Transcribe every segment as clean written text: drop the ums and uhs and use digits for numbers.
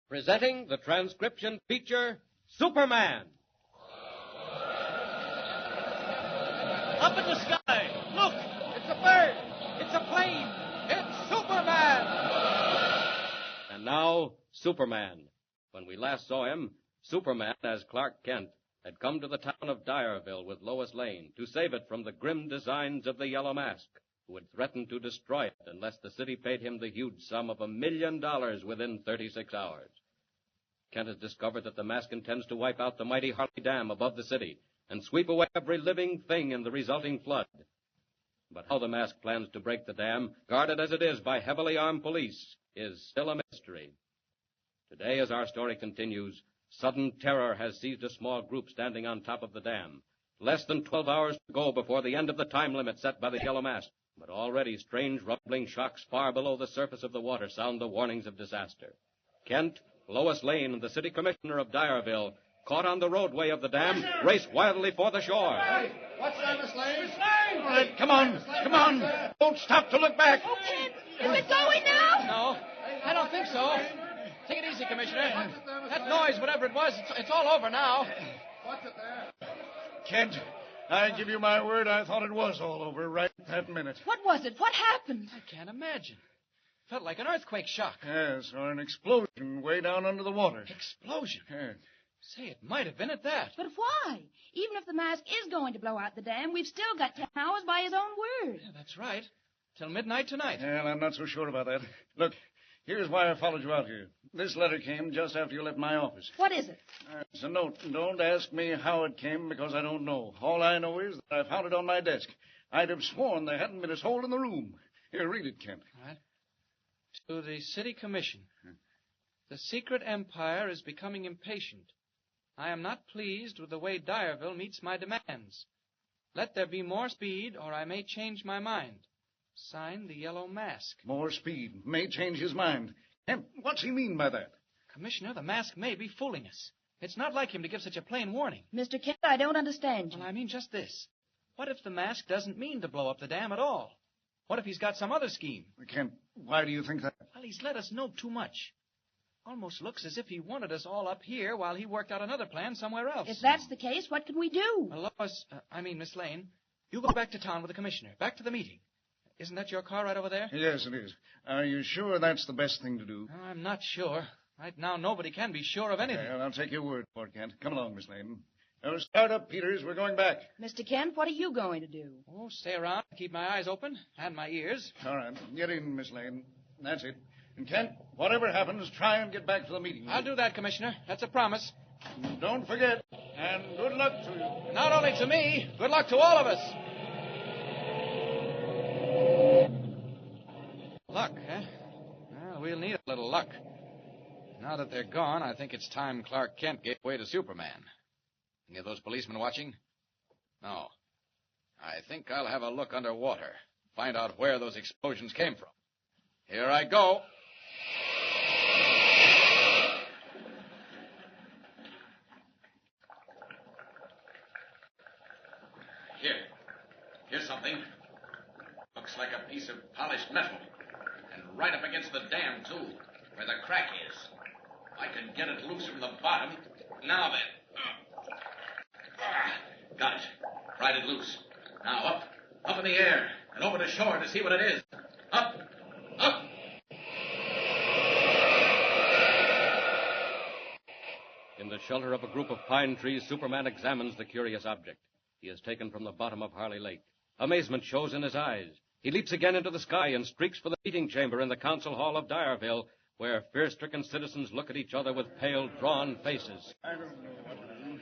Presenting the transcription feature, Superman. Up in the sky! Look! It's a bird! It's a plane! It's Superman! And now, Superman. When we last saw him, Superman, as Clark Kent, had come to the town of Dyerville with Lois Lane to save it from the grim designs of the Yellow Mask, who had threatened to destroy it unless the city paid him the huge sum of $1 million within 36 hours. Kent has discovered that the mask intends to wipe out the mighty Harley Dam above the city and sweep away every living thing in the resulting flood. But how the mask plans to break the dam, guarded as it is by heavily armed police, is still a mystery. Today, as our story continues, sudden terror has seized a small group standing on top of the dam. Less than 12 hours to go before the end of the time limit set by the Yellow Mask. But already strange rumbling shocks far below the surface of the water sound the warnings of disaster. Kent, Lois Lane, and the city commissioner of Dyerville, caught on the roadway of the dam, race wildly for the shore. Hey, what's that, Miss Lane? Miss Lane! All right, come on. Don't stop to look back. Oh, Kent, is it going now? No, I don't think so. Take it easy, Commissioner. That noise, whatever it was, it's all over now. What's it there? Kent, I give you my word, I thought it was all over right that minute. What was it? What happened? I can't imagine. Felt like an earthquake shock. Yes, or an explosion way down under the water. Explosion? Yeah. Say, it might have been at that. But why? Even if the mask is going to blow out the dam, we've still got 10 hours by his own word. Yeah, that's right. Till midnight tonight. Well, I'm not so sure about that. Look, here's why I followed you out here. This letter came just after you left my office. What is it? It's a note. Don't ask me how it came, because I don't know. All I know is that I found it on my desk. I'd have sworn there hadn't been a soul in the room. Here, read it, Kent. All right. To the City Commission. The secret empire is becoming impatient. I am not pleased with the way Dyerville meets my demands. Let there be more speed, or I may change my mind. Signed, the Yellow Mask. More speed. May change his mind. Kent, what's he mean by that? Commissioner, the mask may be fooling us. It's not like him to give such a plain warning. Mr. Kent, I don't understand you. Well, I mean just this. What if the mask doesn't mean to blow up the dam at all? What if he's got some other scheme? Kent, why do you think that? Well, he's let us know too much. Almost looks as if he wanted us all up here while he worked out another plan somewhere else. If that's the case, what can we do? Well, Lois, Miss Lane, you go back to town with the commissioner, back to the meeting. Isn't that your car right over there? Yes, it is. Are you sure that's the best thing to do? I'm not sure. Right now, nobody can be sure of anything. Well, I'll take your word for it, Kent. Come along, Miss Lane. Now, start up, Peters. We're going back. Mr. Kent, what are you going to do? Oh, stay around, keep my eyes open, and my ears. All right. Get in, Miss Lane. That's it. And, Kent, whatever happens, try and get back to the meeting. I'll do that, Commissioner. That's a promise. And don't forget. And good luck to you. Not only to me, good luck to all of us. Luck, huh? Well, we'll need a little luck. Now that they're gone, I think it's time Clark Kent gave way to Superman. Any of those policemen watching? No. I think I'll have a look underwater. Find out where those explosions came from. Here I go. Here's something. Looks like a piece of polished metal. And right up against the dam, too, where the crack is. I can get it loose from the bottom. Now then. Got it. Pried it loose. Now up in the air, and over to shore to see what it is. Up. In the shelter of a group of pine trees, Superman examines the curious object he has taken from the bottom of Harley Lake. Amazement shows in his eyes. He leaps again into the sky and streaks for the meeting chamber in the council hall of Dyerville, where fear-stricken citizens look at each other with pale, drawn faces. I don't know what to do.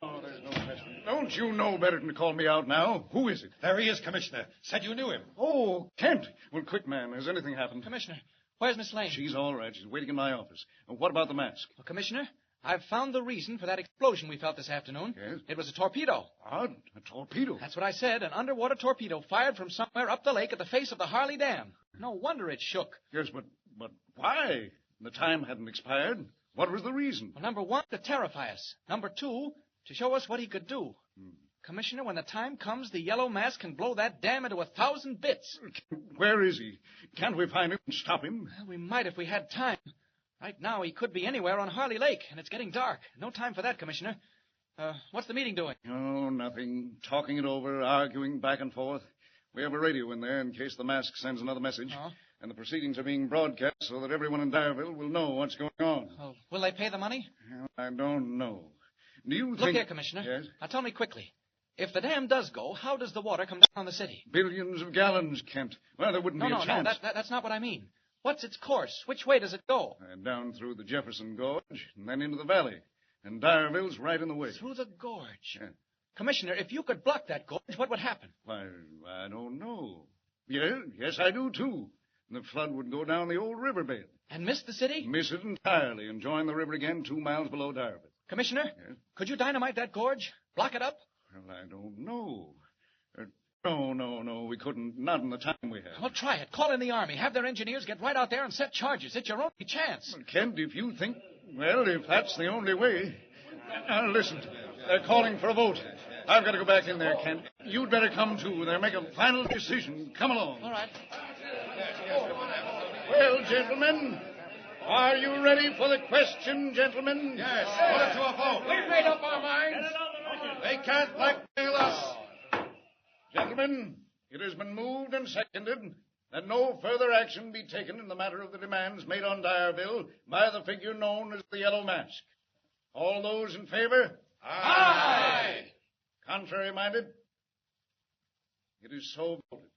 No, there's no question. Don't you know better than to call me out now? Who is it? There he is, Commissioner. Said you knew him. Oh, Kent. Well, quick, man. Has anything happened? Commissioner, where's Miss Lane? She's all right. She's waiting in my office. What about the mask? Well, Commissioner, I've found the reason for that explosion we felt this afternoon. Yes? It was a torpedo. Odd. A torpedo. That's what I said. An underwater torpedo fired from somewhere up the lake at the face of the Harley Dam. No wonder it shook. Yes, but why? The time hadn't expired. What was the reason? Well, number one, to terrify us. Number two, to show us what he could do. Commissioner, when the time comes, the Yellow Mask can blow that dam into 1,000 bits. Where is he? Can't we find him and stop him? Well, we might if we had time. Right now, he could be anywhere on Harley Lake, and it's getting dark. No time for that, Commissioner. What's the meeting doing? Oh, nothing. Talking it over, arguing back and forth. We have a radio in there in case the mask sends another message. Oh. And the proceedings are being broadcast so that everyone in Dyerville will know what's going on. Oh, will they pay the money? Well, I don't know. Do you think... Look here, Commissioner. Yes? Now, tell me quickly. If the dam does go, how does the water come down on the city? Billions of gallons, Kent. Well, there wouldn't be a chance. No, that's not what I mean. What's its course? Which way does it go? Down through the Jefferson Gorge and then into the valley. And Dyerville's right in the way. Through the gorge? Yeah. Commissioner, if you could block that gorge, what would happen? Why, I don't know. Yes, I do, too. The flood would go down the old riverbed. And miss the city? Miss it entirely and join the river again 2 miles below Dyerville. Commissioner, Yes? could you dynamite that gorge? Block it up? Well, I don't know. No, we couldn't. Not in the time we have. Well, try it. Call in the Army. Have their engineers get right out there and set charges. It's your only chance. Well, Kent, if you think... Well, if that's the only way... listen, they're calling for a vote. I've got to go back in there, Kent. You'd better come, too. They'll make a final decision. Come along. All right. Well, gentlemen, are you ready for the question, gentlemen? Yes, put it to a vote. We've made up our minds. They can't blackmail us. Gentlemen, it has been moved and seconded that no further action be taken in the matter of the demands made on Dyerville by the figure known as the Yellow Mask. All those in favor? Aye. Contrary-minded? It is so voted.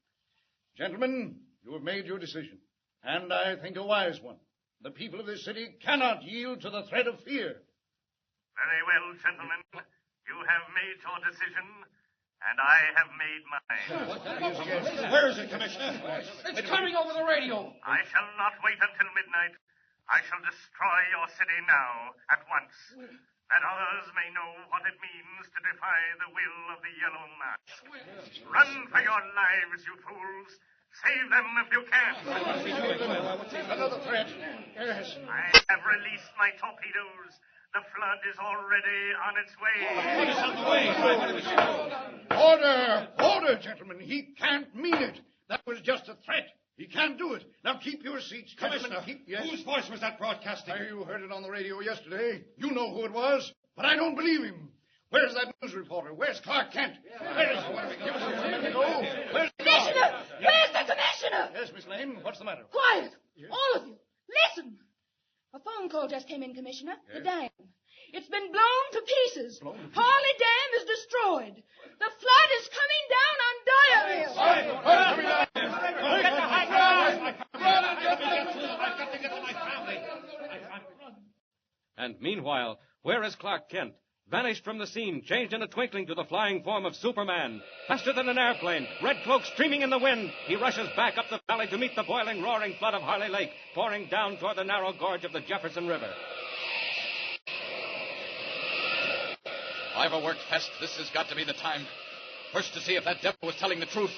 Gentlemen, you have made your decision, and I think a wise one. The people of this city cannot yield to the threat of fear. Very well, gentlemen. You have made your decision, and I have made mine. Where is it, Commissioner? It's coming over the radio. I shall not wait until midnight. I shall destroy your city now, at once, that others may know what it means to defy the will of the Yellow Mask. Run for your lives, you fools. Save them if you can. Another threat. Yes. I have released my torpedoes. The flood is already on its way. Order, gentlemen. He can't mean it. That was just a threat. He can't do it. Now keep your seats, Commissioner, Yes? whose voice was that broadcasting? You heard it on the radio yesterday. You know who it was, but I don't believe him. Where's that news reporter? Where's Clark Kent? Where is he? What have we given him a minute ago? Where's the Commissioner! Where's the commissioner? Yes, Miss Lane, what's the matter? Quiet! All of you! Listen! A phone call just came in, Commissioner. Yes? The dam. It's been blown to pieces. Harley Dam is destroyed. The flood is coming down on Dyerville. And meanwhile, where is Clark Kent? Vanished from the scene, changed in a twinkling to the flying form of Superman. Faster than an airplane, red cloak streaming in the wind, he rushes back up the valley to meet the boiling, roaring flood of Harley Lake, pouring down toward the narrow gorge of the Jefferson River. If I ever worked fast, this has got to be the time. First to see if that devil was telling the truth,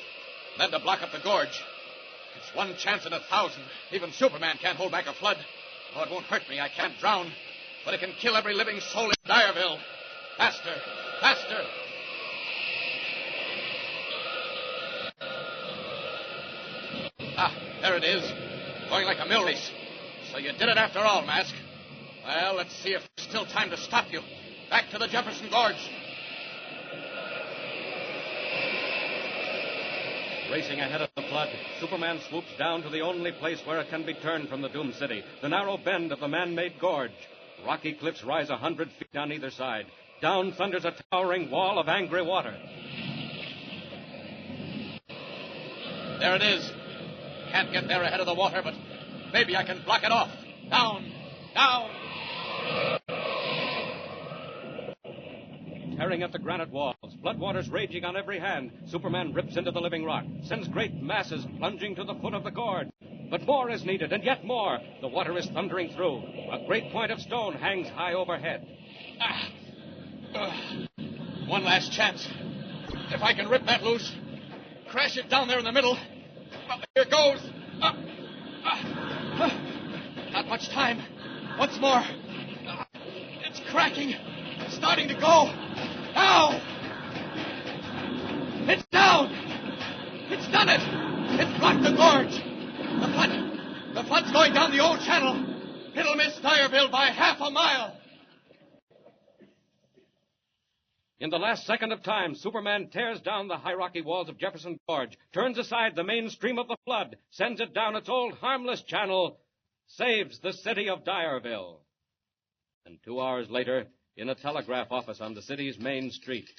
then to block up the gorge. It's one chance in 1,000. Even Superman can't hold back a flood. Oh, it won't hurt me. I can't drown. But it can kill every living soul in Dyerville. Faster, faster. Ah, there it is. Going like a mill race. So you did it after all, Mask. Well, let's see if there's still time to stop you. Back to the Jefferson Gorge. Racing ahead of the flood, Superman swoops down to the only place where it can be turned from the doomed city, the narrow bend of the man-made gorge. Rocky cliffs rise 100 feet on either side. Down thunders a towering wall of angry water. There it is. Can't get there ahead of the water, but maybe I can block it off. Down, down. Tearing at the granite walls, floodwaters raging on every hand, Superman rips into the living rock, sends great masses plunging to the foot of the gorge. But more is needed, and yet more. The water is thundering through. A great point of stone hangs high overhead. One last chance. If I can rip that loose, crash it down there in the middle. Here it goes. Not much time. Once more. It's cracking. It's starting to go. Now! It's down! It's done it! It's blocked the gorge! The flood's going down the old channel. It'll miss Dyerville by half a mile. In the last second of time, Superman tears down the high rocky walls of Jefferson Gorge, turns aside the main stream of the flood, sends it down its old harmless channel, saves the city of Dyerville. And 2 hours later, in a telegraph office on the city's main street.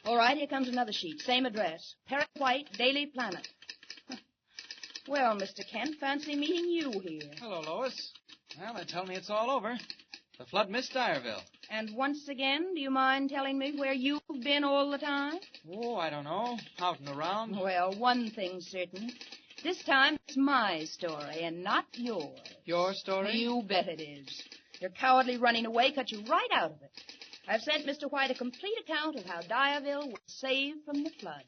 All right, here comes another sheet. Same address. Perry White, Daily Planet. Well, Mr. Kent, fancy meeting you here. Hello, Lois. Well, they tell me it's all over. The flood missed Dyerville. And once again, do you mind telling me where you've been all the time? Oh, I don't know. Out and around. Well, one thing's certain. This time it's my story and not yours. Your story? You bet it is. Your cowardly running away cut you right out of it. I've sent Mr. White a complete account of how Dyerville was saved from the flood.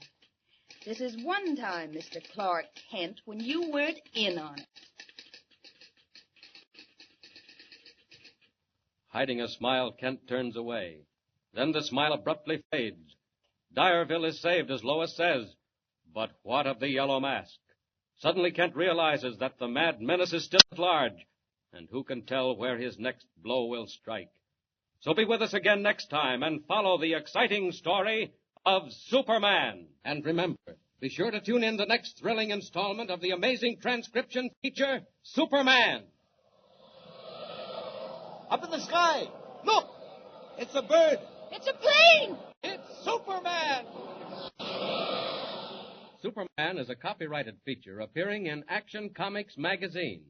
This is one time, Mr. Clark Kent, when you weren't in on it. Hiding a smile, Kent turns away. Then the smile abruptly fades. Dyerville is saved, as Lois says. But what of the Yellow Mask? Suddenly Kent realizes that the mad menace is still at large, and who can tell where his next blow will strike. So be with us again next time and follow the exciting story of Superman. And remember, be sure to tune in the next thrilling installment of the amazing transcription feature, Superman. Up in the sky. Look! It's a bird. It's a plane! It's Superman! Superman is a copyrighted feature appearing in Action Comics magazine.